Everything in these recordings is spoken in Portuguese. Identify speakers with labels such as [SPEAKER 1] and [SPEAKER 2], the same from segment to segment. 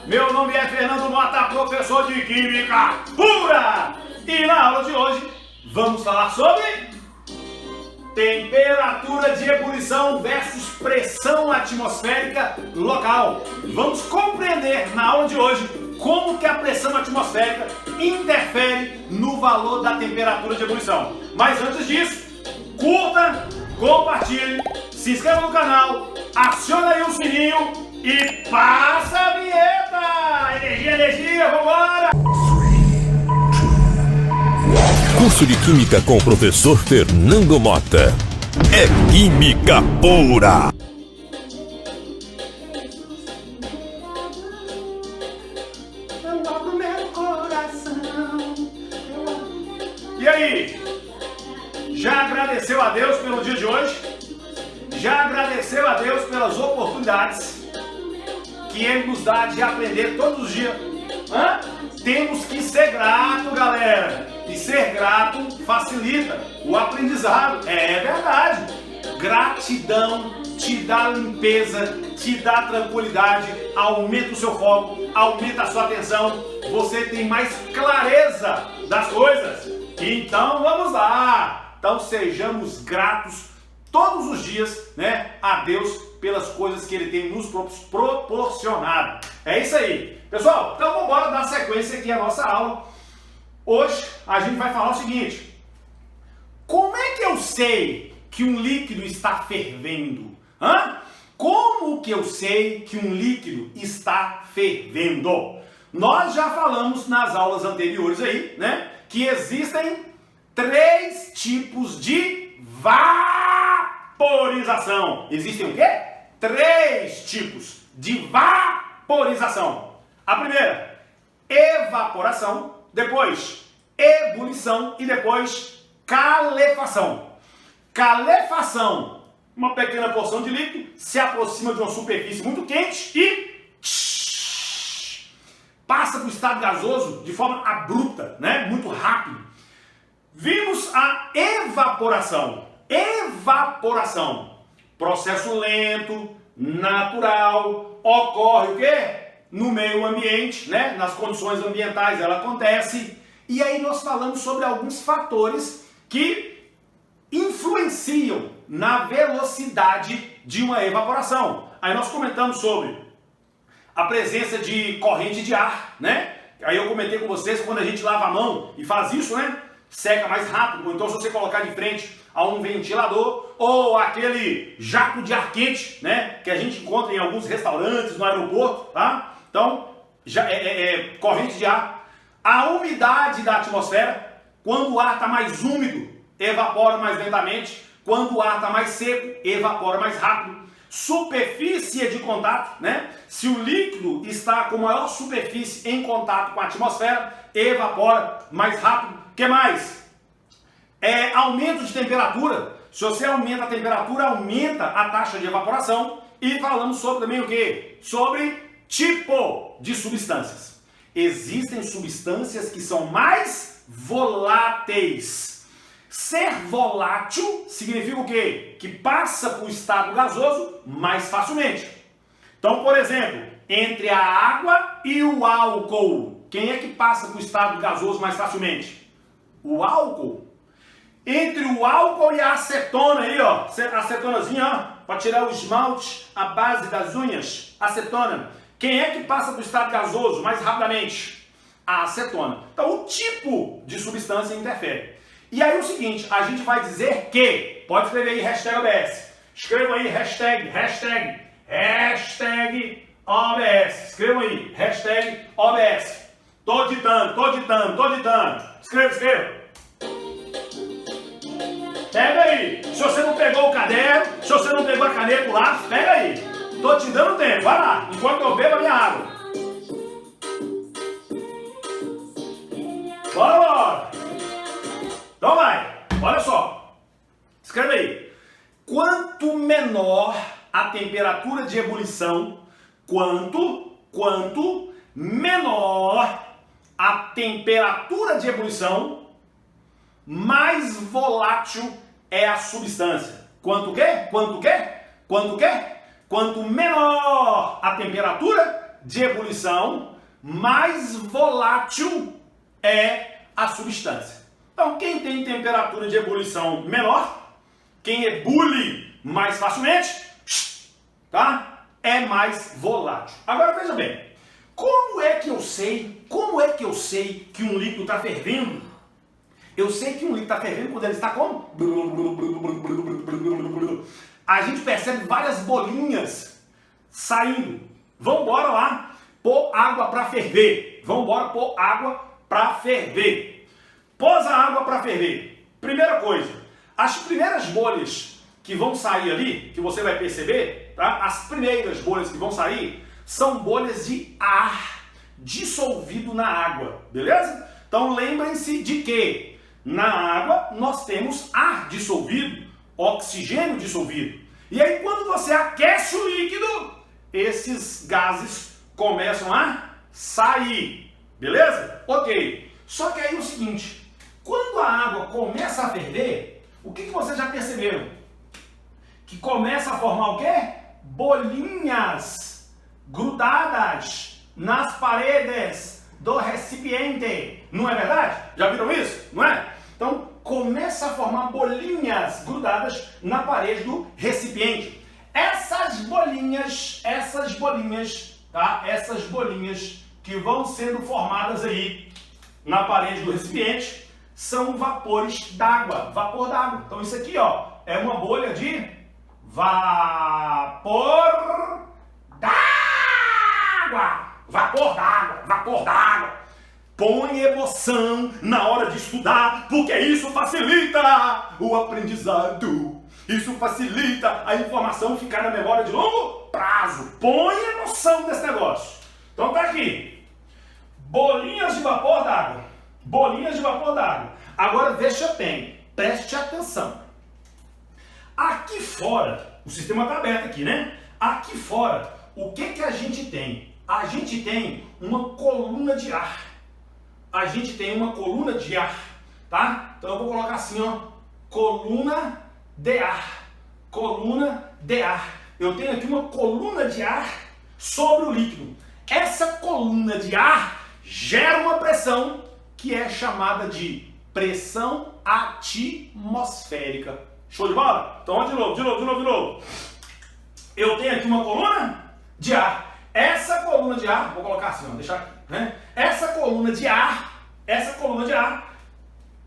[SPEAKER 1] Meu nome é Fernando Mota, professor de Química Pura. E na aula de hoje vamos falar sobre temperatura de ebulição versus pressão atmosférica local. Vamos compreender na aula de hoje como que a pressão atmosférica interfere no valor da temperatura de ebulição. Mas antes disso, curta, compartilhe, se inscreva no canal, acione aí o sininho e passa a vinheta! Energia, vambora!
[SPEAKER 2] Curso de Química com o professor Fernando Mota. É Química Pura!
[SPEAKER 1] E aí? Já agradeceu a Deus pelo dia de hoje? Já agradeceu a Deus pelas oportunidades que Ele nos dá de aprender todos os dias? Temos que ser grato, galera. E ser grato facilita o aprendizado. É verdade. Gratidão te dá limpeza, te dá tranquilidade, aumenta o seu foco, aumenta a sua atenção. Você tem mais clareza das coisas. Então vamos lá. Então sejamos gratos todos os dias, né, a Deus pelas coisas que Ele tem nos proporcionado. É isso aí. Pessoal, então vamos embora dar sequência aqui à nossa aula. Hoje a gente vai falar o seguinte: como é que eu sei que um líquido está fervendo? Como que eu sei que um líquido está fervendo? Nós já falamos nas aulas anteriores aí, né, que existem 3 tipos de vaporização. Existem o quê? 3 tipos de vaporização. A primeira, evaporação. Depois, ebulição e depois, calefação. Calefação, uma pequena porção de líquido se aproxima de uma superfície muito quente e passa para o estado gasoso de forma abrupta, né? Muito rápido. Vimos a evaporação. Evaporação, processo lento, natural, ocorre o quê? No meio ambiente, né? Nas condições ambientais ela acontece. E aí nós falamos sobre alguns fatores que influenciam na velocidade de uma evaporação. Aí nós comentamos sobre a presença de corrente de ar, né? Aí eu comentei com vocês que quando a gente lava a mão e faz isso, né, seca mais rápido. Ou então se você colocar de frente a um ventilador ou aquele jato de ar quente, né, que a gente encontra em alguns restaurantes, no aeroporto, tá? Então, corrente de ar. A umidade da atmosfera, quando o ar está mais úmido, evapora mais lentamente. Quando o ar está mais seco, evapora mais rápido. Superfície de contato, né? Se o líquido está com maior superfície em contato com a atmosfera, evapora mais rápido. O que mais? Aumento de temperatura. Se você aumenta a temperatura, aumenta a taxa de evaporação. E falamos sobre também o quê? Sobre tipo de substâncias. Existem substâncias que são mais voláteis. Ser volátil significa o quê? Que passa para o estado gasoso mais facilmente. Então, por exemplo, entre a água e o álcool, quem é que passa para o estado gasoso mais facilmente? O álcool. Entre o álcool e a acetona aí, ó, acetonazinha, ó, para tirar o esmalte, a base das unhas, acetona. Quem é que passa para o estado gasoso mais rapidamente? A acetona. Então, o tipo de substância interfere. E aí o seguinte, a gente vai dizer que, pode escrever aí, hashtag OBS. Escreva aí, hashtag OBS. Escreva aí, hashtag OBS. Tô ditando. Escreva. Pega aí. Se você não pegou o caderno, se você não pegou a caneta, o lápis, pega aí. Tô te dando tempo, vai lá, enquanto eu bebo a minha água. Bora! Então vai, olha só. Escreve aí. Quanto menor a temperatura de ebulição, quanto menor a temperatura de ebulição, mais volátil é a substância. Quanto menor a temperatura de ebulição, mais volátil é a substância. Então, quem tem temperatura de ebulição menor, quem ebule mais facilmente, tá? É mais volátil. Agora veja bem, como é que eu sei que um líquido está fervendo? Eu sei que um líquido está fervendo quando ele está como? A gente percebe várias bolinhas saindo. Vamos embora lá pôr água para ferver. Vamos embora pôr água para ferver. Pôs a água para ferver. Primeira coisa, as primeiras bolhas que vão sair ali, que você vai perceber, tá? As primeiras bolhas que vão sair são bolhas de ar dissolvido na água, beleza? Então lembrem-se de que na água nós temos ar dissolvido, oxigênio dissolvido. E aí quando você aquece o líquido, esses gases começam a sair, beleza? Ok. Só que aí é o seguinte, quando a água começa a ferver, o que vocês já perceberam? Que começa a formar o quê? Bolinhas grudadas nas paredes do recipiente. Não é verdade? Já viram isso? Não é? Então, começa a formar bolinhas grudadas na parede do recipiente. Essas bolinhas, tá? Essas bolinhas que vão sendo formadas aí na parede do recipiente são vapores d'água, vapor d'água. Então isso aqui, ó, é uma bolha de vapor d'água, vapor d'água, vapor d'água. Põe emoção na hora de estudar, porque isso facilita o aprendizado. Isso facilita a informação ficar na memória de longo prazo. Põe emoção nesse negócio. Então tá aqui. Bolinhas de vapor d'água. Bolinhas de vapor d'água. Agora veja bem, preste atenção. Aqui fora, o sistema está aberto aqui, né? Aqui fora, o que a gente tem? A gente tem uma coluna de ar. A gente tem uma coluna de ar, tá? Então eu vou colocar assim, ó, coluna de ar. Coluna de ar. Eu tenho aqui uma coluna de ar sobre o líquido. Essa coluna de ar gera uma pressão que é chamada de pressão atmosférica. Show de bola? Então, de novo. Eu tenho aqui uma coluna de ar. Essa coluna de ar, vou colocar assim, ó, deixar aqui, né? Essa coluna de ar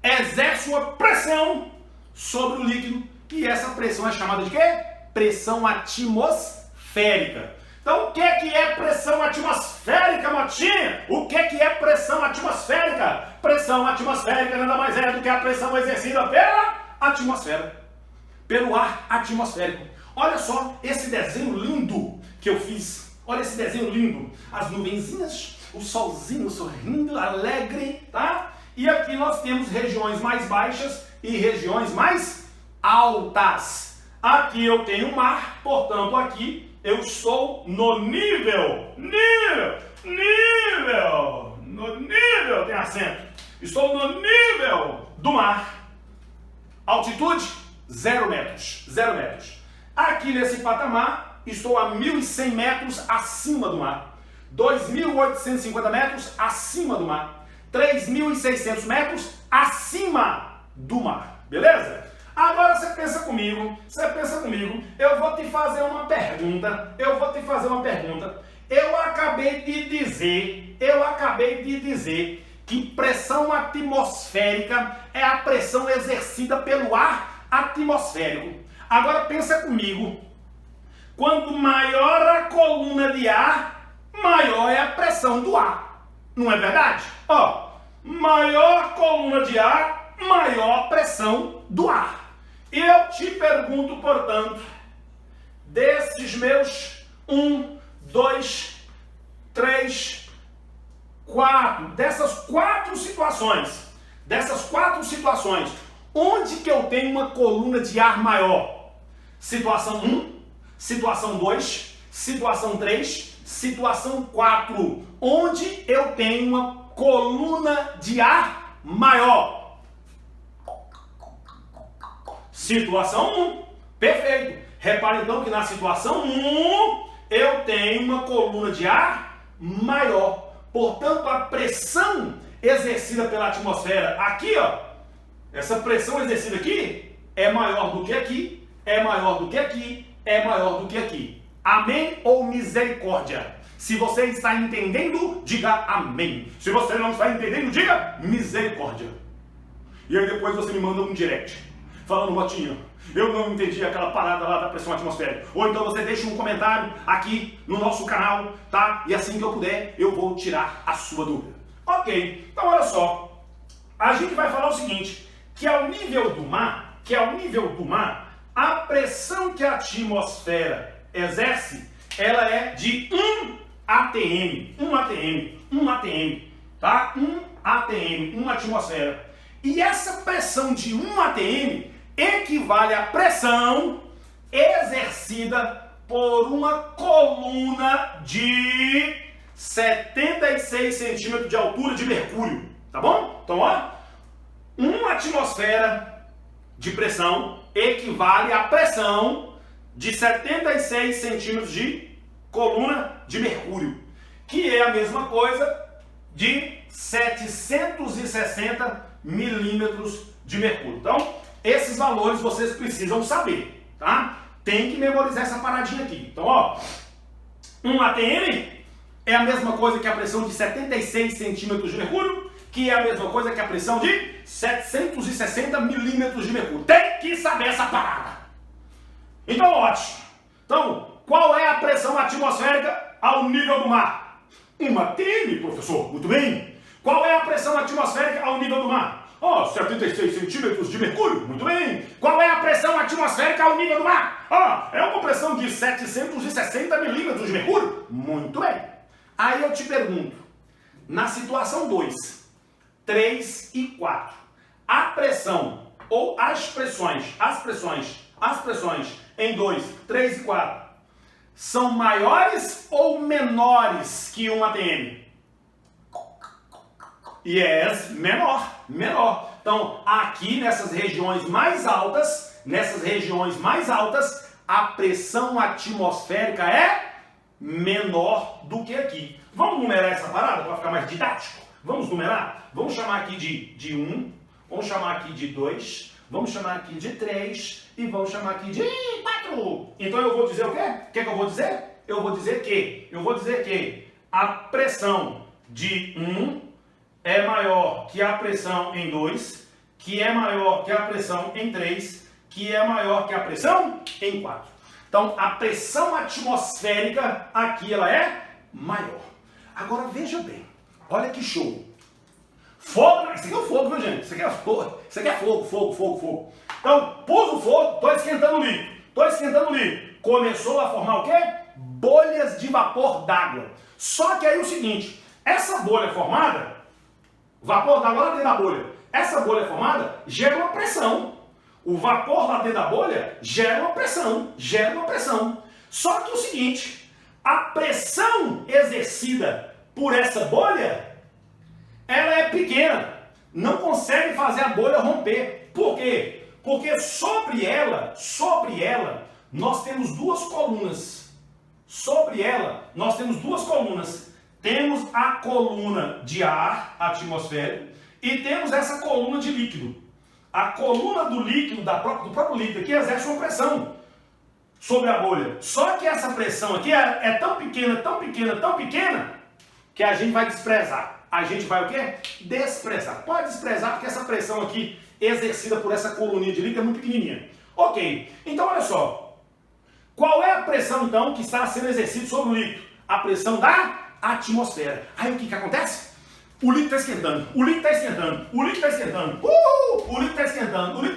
[SPEAKER 1] exerce uma pressão sobre o líquido e essa pressão é chamada de quê? Pressão atmosférica. Então, o que é pressão atmosférica, Motinha? O que é pressão atmosférica? Pressão atmosférica nada mais é do que a pressão exercida pela atmosfera, pelo ar atmosférico. Olha só esse desenho lindo que eu fiz. Olha esse desenho lindo. As nuvenzinhas, o solzinho sorrindo, alegre, tá? E aqui nós temos regiões mais baixas e regiões mais altas. Aqui eu tenho mar, portanto aqui eu estou no nível, tem acento. Estou no nível do mar. Altitude, 0 metros. Aqui nesse patamar, estou a 1.100 metros acima do mar. 2.850 metros acima do mar. 3.600 metros acima do mar. Beleza? Agora você pensa comigo, eu vou te fazer uma pergunta, Eu acabei de dizer que pressão atmosférica é a pressão exercida pelo ar atmosférico. Agora pensa comigo, quanto maior a coluna de ar, maior é a pressão do ar. Não é verdade? Ó, maior coluna de ar, maior pressão do ar. Eu te pergunto, portanto, desses meus 1, 2, 3, 4, dessas quatro situações, onde que eu tenho uma coluna de ar maior? Situação 1, situação 2, situação 3, situação 4, onde eu tenho uma coluna de ar maior? Situação 1, perfeito. Repare então que na situação 1 eu tenho uma coluna de ar maior. Portanto, a pressão exercida pela atmosfera aqui, ó, essa pressão exercida aqui é maior do que aqui, é maior do que aqui, é maior do que aqui. Amém ou misericórdia? Se você está entendendo, diga amém. Se você não está entendendo, diga misericórdia. E aí depois você me manda um direct, falando, Motinho, eu não entendi aquela parada lá da pressão atmosférica. Ou então você deixa um comentário aqui no nosso canal, tá? E assim que eu puder, eu vou tirar a sua dúvida. Ok, então olha só. A gente vai falar o seguinte, que ao nível do mar, a pressão que a atmosfera exerce, ela é de 1 atm, tá? 1 atm, 1 atmosfera. E essa pressão de 1 atm equivale à pressão exercida por uma coluna de 76 centímetros de altura de mercúrio, tá bom? Então, ó, 1 atmosfera de pressão equivale à pressão de 76 centímetros de coluna de mercúrio, que é a mesma coisa de 760 milímetros de mercúrio. Então, esses valores vocês precisam saber, tá? Tem que memorizar essa paradinha aqui. Então, ó, 1 atm é a mesma coisa que a pressão de 76 centímetros de mercúrio, que é a mesma coisa que a pressão de 760 milímetros de mercúrio. Tem que saber essa parada. Então, ótimo. Então, qual é a pressão atmosférica ao nível do mar? 1 atm, professor. Muito bem. Qual é a pressão atmosférica ao nível do mar? 76 centímetros de mercúrio. Muito bem. Qual é a pressão atmosférica ao nível do mar? É uma pressão de 760 milímetros de mercúrio. Muito bem. Aí eu te pergunto, na situação 2, 3 e 4, a pressão ou as pressões em 2, 3 e 4 são maiores ou menores que 1 atm? Yes, menor. Então, aqui nessas regiões mais altas, a pressão atmosférica é menor do que aqui. Vamos numerar essa parada para ficar mais didático? Vamos numerar? Vamos chamar aqui de 1, vamos chamar aqui de 2, vamos chamar aqui de 3 e vamos chamar aqui de 4. Então eu vou dizer o quê? O que eu vou dizer? Eu vou dizer que a pressão de 1 é maior que a pressão em 2, que é maior que a pressão em 3, que é maior que a pressão em 4. Então, a pressão atmosférica aqui ela é maior. Agora, veja bem. Olha que show. Fogo, isso aqui é o fogo, viu, gente? Isso aqui é fogo. Isso aqui é fogo. Então, pus o fogo, estou esquentando o líquido. Começou a formar o quê? Bolhas de vapor d'água. Só que aí é o seguinte, essa bolha formada, vapor d'água lá dentro da bolha, essa bolha formada gera uma pressão. O vapor lá dentro da bolha gera uma pressão. Só que o seguinte, a pressão exercida por essa bolha, ela é pequena. Não consegue fazer a bolha romper. Por quê? Porque sobre ela, nós temos duas colunas. Temos a coluna de ar atmosférico e temos essa coluna de líquido. A coluna do líquido, do próprio líquido aqui, exerce uma pressão sobre a bolha. Só que essa pressão aqui é tão pequena, que a gente vai desprezar. A gente vai o quê? Desprezar. Pode desprezar porque essa pressão aqui, exercida por essa coluninha de líquido, é muito pequenininha. Ok, então olha só. Qual é a pressão, então, que está sendo exercida sobre o líquido? A pressão da atmosfera. Aí o que acontece? O líquido está esquentando. O líquido está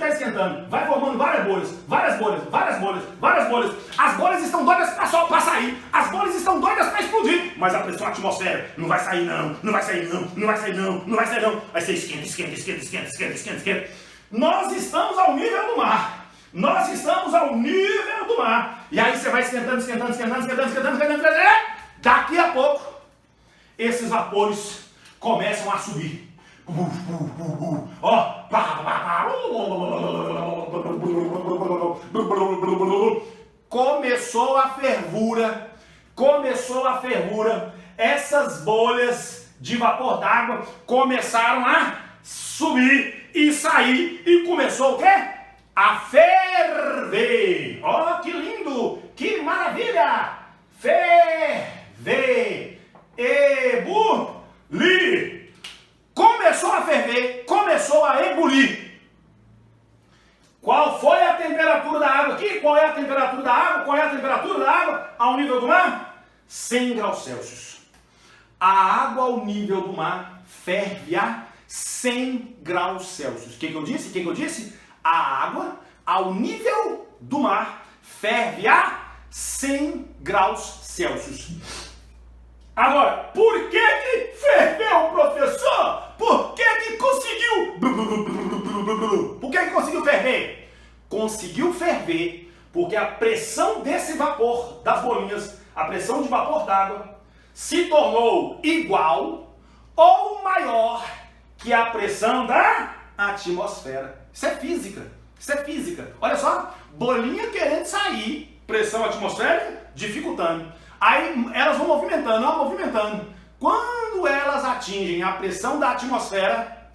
[SPEAKER 1] esquentando. Vai formando várias bolhas. As bolhas estão doidas para sair. As bolhas estão doidas para explodir. Mas a pressão atmosférica não vai sair não. Aí você esquenta. Nós estamos ao nível do mar. E aí você vai esquentando. Daqui a pouco, esses vapores começam a subir. Começou a fervura. essas bolhas de vapor d'água começaram a subir e sair e começou o quê? A ferver. Ó, que lindo, que maravilha! Ferver, ebulir. Começou a ferver, começou a ebulir. Qual foi a temperatura da água aqui? Qual é a temperatura da água? Qual é a temperatura da água ao nível do mar? 100 graus Celsius. A água ao nível do mar ferve a 100 graus Celsius. O que eu disse? O que eu disse? A água ao nível do mar ferve a 100 graus Celsius. Agora, por que ferveu, professor? Por que conseguiu? Por que conseguiu ferver? Conseguiu ferver porque a pressão desse vapor, das bolinhas, a pressão de vapor d'água, se tornou igual ou maior que a pressão da atmosfera. Isso é física. Isso é física. Olha só, bolinha querendo sair, pressão atmosférica dificultando. Aí elas vão movimentando. Quando elas atingem a pressão da atmosfera,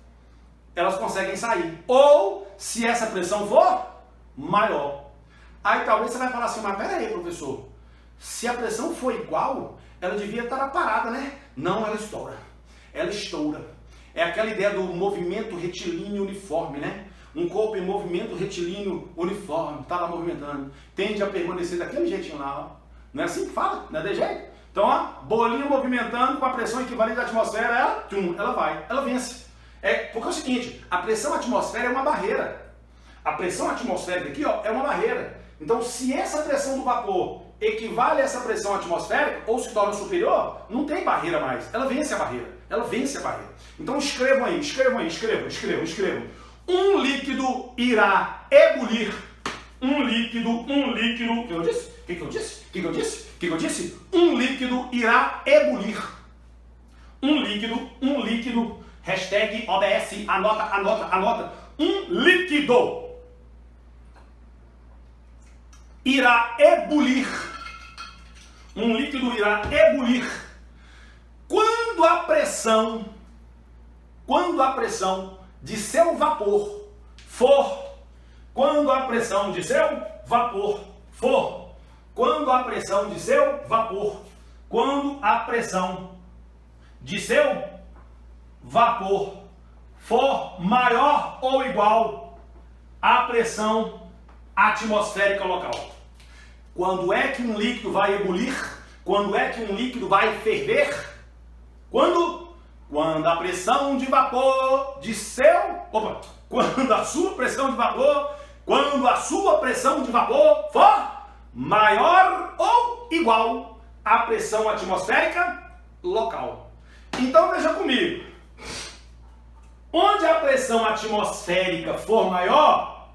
[SPEAKER 1] elas conseguem sair. Ou, se essa pressão for maior. Aí talvez você vai falar assim, mas pera aí, professor. Se a pressão for igual, ela devia estar parada, né? Não, ela estoura. Ela estoura. É aquela ideia do movimento retilíneo uniforme, né? Um corpo em movimento retilíneo uniforme, está lá movimentando. Tende a permanecer daquele jeitinho lá, ó. Não é assim que fala? Não é de jeito? Então, ó, bolinha movimentando com a pressão equivalente da atmosfera, ela vai, ela vence. Porque é o seguinte, a pressão atmosférica é uma barreira. A pressão atmosférica aqui, ó, é uma barreira. Então, se essa pressão do vapor equivale a essa pressão atmosférica, ou se torna superior, não tem barreira mais. Ela vence a barreira. Então, escrevam. Um líquido irá ebulir. Um líquido. O que eu disse? Um líquido irá ebulir. Um líquido. Hashtag OBS. Anota. Um líquido irá ebulir. Um líquido irá ebulir. Quando a pressão de seu vapor for, quando a pressão de seu vapor for maior ou igual à pressão atmosférica local. Quando é que um líquido vai ebulir? Quando é que um líquido vai ferver? Quando a pressão de vapor de seu... Quando a sua pressão de vapor for maior ou igual à pressão atmosférica local. Então veja comigo. Onde a pressão atmosférica for maior,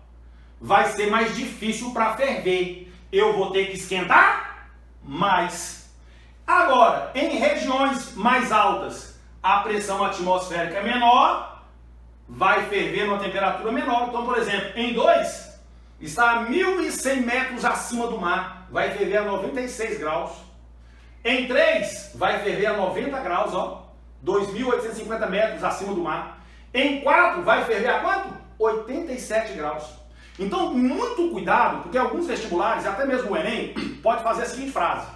[SPEAKER 1] vai ser mais difícil para ferver. Eu vou ter que esquentar mais. Agora, em regiões mais altas, a pressão atmosférica é menor, vai ferver numa temperatura menor. Então, por exemplo, em 2, está a 1.100 metros acima do mar, vai ferver a 96 graus. Em 3, vai ferver a 90 graus, ó, 2.850 metros acima do mar. Em 4, vai ferver a quanto? 87 graus. Então, muito cuidado, porque alguns vestibulares, até mesmo o Enem, pode fazer a seguinte frase.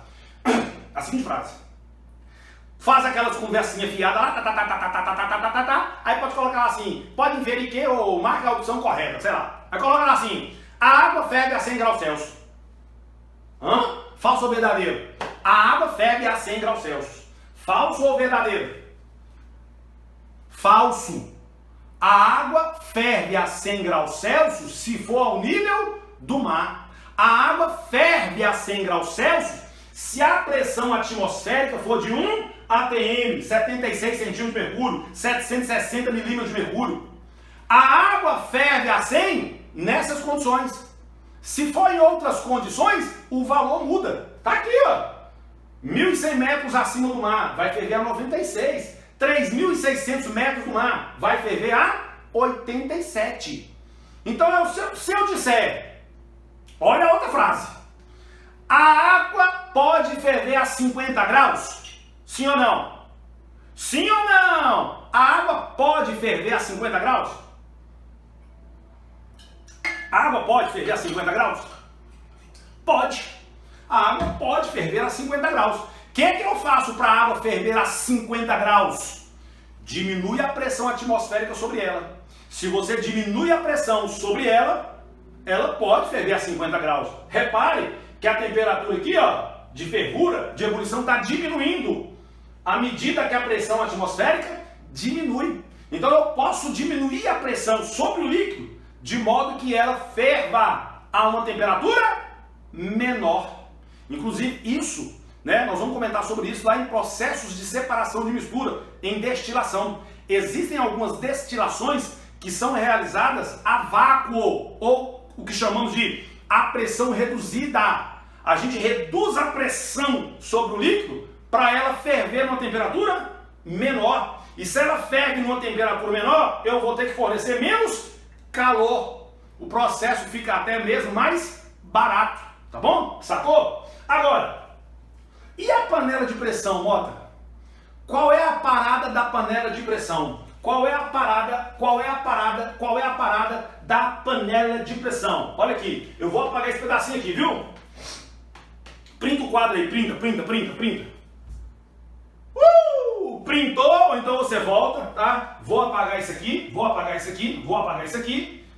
[SPEAKER 1] Faz aquelas conversinhas fiadas lá, aí pode colocar lá assim, pode inferir que ou marca a opção correta, sei lá. Aí coloca lá assim, a água ferve a 100 graus Celsius. Falso ou verdadeiro? A água ferve a 100 graus Celsius. Falso ou verdadeiro? Falso. A água ferve a 100 graus Celsius se for ao nível do mar. A água ferve a 100 graus Celsius se a pressão atmosférica for de 1 atm, 76 centímetros de mercúrio, 760 milímetros de mercúrio. A água ferve a 100 nessas condições. Se for em outras condições, o valor muda. Tá aqui, ó. 1.100 metros acima do mar, vai ferver a 96. 3.600 metros do mar, vai ferver a 87. Então, se eu disser, olha a outra frase. A água pode ferver a 50 graus? Sim ou não? Sim ou não? A água pode ferver a 50 graus? A água pode ferver a 50 graus? Pode. A água pode ferver a 50 graus. O que é que eu faço para a água ferver a 50 graus? Diminui a pressão atmosférica sobre ela. Se você diminui a pressão sobre ela, ela pode ferver a 50 graus. Repare que a temperatura aqui, ó, de fervura, de ebulição, está diminuindo à medida que a pressão atmosférica diminui. Então eu posso diminuir a pressão sobre o líquido de modo que ela ferva a uma temperatura menor. Inclusive isso, né, nós vamos comentar sobre isso lá em processos de separação de mistura, em destilação. Existem algumas destilações que são realizadas a vácuo, ou o que chamamos de a pressão reduzida. A gente reduz a pressão sobre o líquido para ela ferver numa temperatura menor. E se ela ferve numa temperatura menor, eu vou ter que fornecer menos calor. O processo fica até mesmo mais barato, tá bom? Sacou? Agora, e a panela de pressão, Mota? Qual é a parada da panela de pressão? Qual é a parada da panela de pressão? Olha aqui, eu vou apagar esse pedacinho aqui, viu? Printa o quadro aí, printa. Printou, então você volta, tá? Vou apagar isso aqui.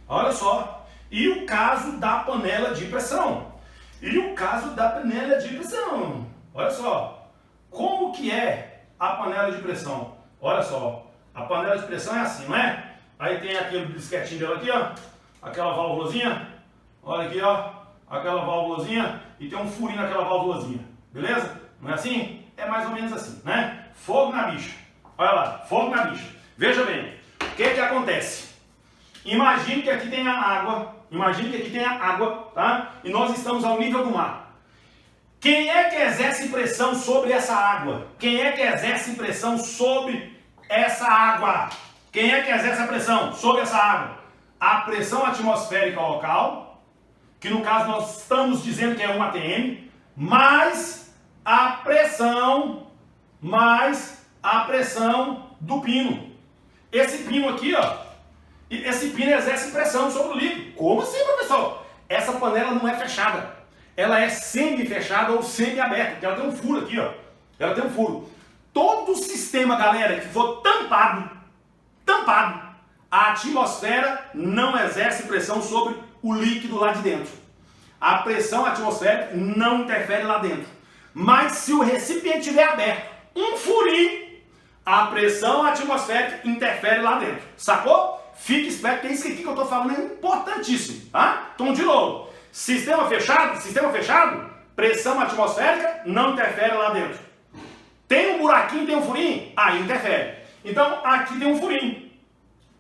[SPEAKER 1] Olha só. E o caso da panela de pressão? Olha só. Como que é a panela de pressão? Olha só. A panela de pressão é assim, não é? Aí tem aquele brisquetinho dela aqui, ó. Aquela válvulazinha. Olha aqui, ó. Aquela válvulazinha. E tem um furinho naquela válvulazinha. Beleza? Não é assim? É mais ou menos assim, né? Fogo na bicha. Olha lá, fogo na bicha. Veja bem, o que acontece? Imagine que aqui tem a água, tá? E nós estamos ao nível do mar. Quem é que exerce pressão sobre essa água? A pressão atmosférica local, que no caso nós estamos dizendo que é 1 atm, mais a pressão do pino. Esse pino aqui, ó, esse pino exerce pressão sobre o líquido. Como assim, professor? Essa panela não é fechada. Ela é semi-fechada ou semi-aberta, porque ela tem um furo aqui, ó. Ela tem um furo. Todo sistema, galera, que for tampado, a atmosfera não exerce pressão sobre o líquido lá de dentro. A pressão atmosférica não interfere lá dentro. Mas se o recipiente estiver aberto, um furinho, a pressão atmosférica interfere lá dentro. Sacou? Fique esperto, que isso aqui que eu estou falando é importantíssimo, tá? Então, de novo, sistema fechado, pressão atmosférica não interfere lá dentro. Tem um buraquinho, tem um furinho? Aí interfere. Então, aqui tem um furinho.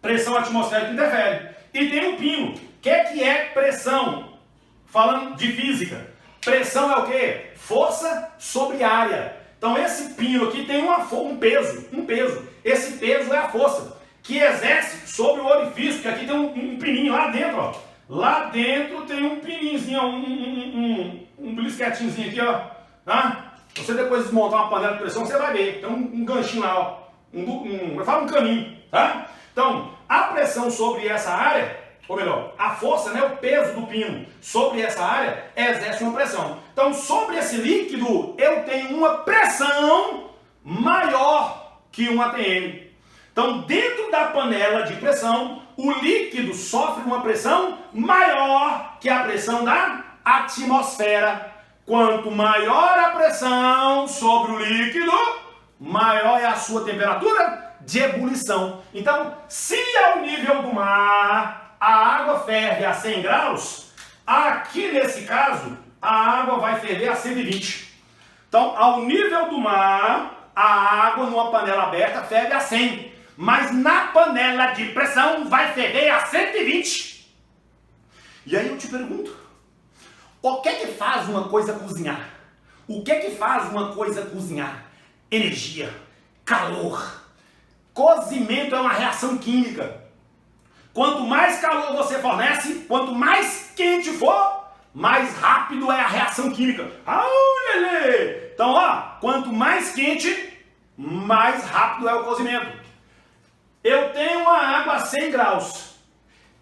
[SPEAKER 1] Pressão atmosférica interfere. E tem um pino. O que é pressão? Falando de física. Pressão é o quê? Força sobre área. Então esse pino aqui tem um peso. Esse peso é a força que exerce sobre o orifício, que aqui tem um pininho lá dentro, ó. Lá dentro tem um pininhozinho, um blisquetinhozinho aqui, ó. Tá? Se você depois desmontar uma panela de pressão, você vai ver. Tem um ganchinho lá, ó. Eu falo um caninho, tá? Então, a pressão sobre essa área, ou melhor, a força, né, o peso do pino sobre essa área exerce uma pressão. Então, sobre esse líquido, eu tenho uma pressão maior que 1 atm. Então, dentro da panela de pressão, o líquido sofre uma pressão maior que a pressão da atmosfera. Quanto maior a pressão sobre o líquido, maior é a sua temperatura de ebulição. Então, se ao nível do mar a água ferve a 100 graus, aqui nesse caso, a água vai ferver a 120. Então, ao nível do mar, a água numa panela aberta ferve a 100. Mas na panela de pressão vai ferver a 120. E aí eu te pergunto, o que é que faz uma coisa cozinhar? Energia, calor. Cozimento é uma reação química. Quanto mais calor você fornece, quanto mais quente for, mais rápido é a reação química. Então, ó, quanto mais quente, mais rápido é o cozimento. Eu tenho uma água a 100 graus.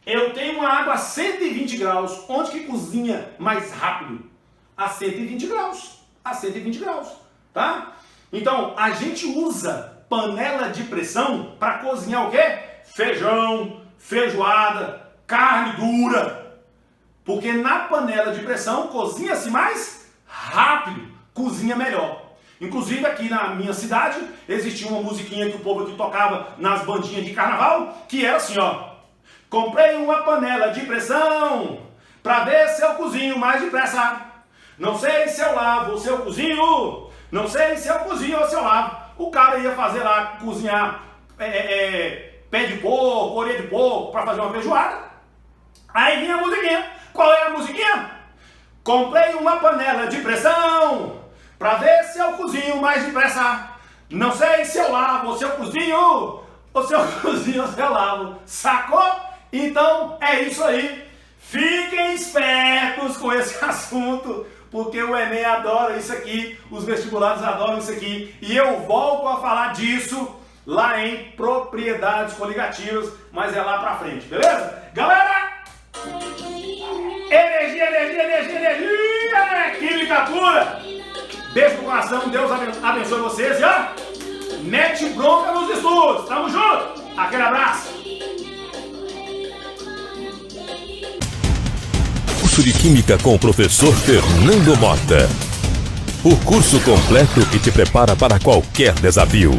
[SPEAKER 1] Eu tenho uma água a 120 graus. Onde que cozinha mais rápido? A 120 graus. A 120 graus. Tá? Então, a gente usa panela de pressão para cozinhar o quê? Feijão, feijoada, carne dura. Porque na panela de pressão cozinha-se mais rápido, cozinha melhor. Inclusive aqui na minha cidade existia uma musiquinha que o povo aqui tocava nas bandinhas de carnaval, que era assim, ó. Comprei uma panela de pressão para ver se eu cozinho mais depressa. Não sei se eu lavo ou se eu cozinho. Não sei se eu cozinho ou se eu lavo. O cara ia fazer lá, cozinhar pé de porco, orelha de porco para fazer uma feijoada. Aí vinha a musiquinha. Qual é a musiquinha? Comprei uma panela de pressão para ver se eu cozinho mais depressa. Não sei se eu lavo ou se eu cozinho. Ou se eu cozinho ou se eu lavo. Sacou? Então é isso aí. Fiquem espertos com esse assunto, porque o Enem adora isso aqui, os vestibulares adoram isso aqui, e eu volto a falar disso lá em propriedades coligativas, mas é lá pra frente, beleza? Galera, energia, química pura, beijo no coração, Deus abençoe vocês, e ó, mete bronca nos estudos, tamo junto, aquele abraço.
[SPEAKER 2] Curso de Química com o professor Fernando Mota. O curso completo que te prepara para qualquer desafio.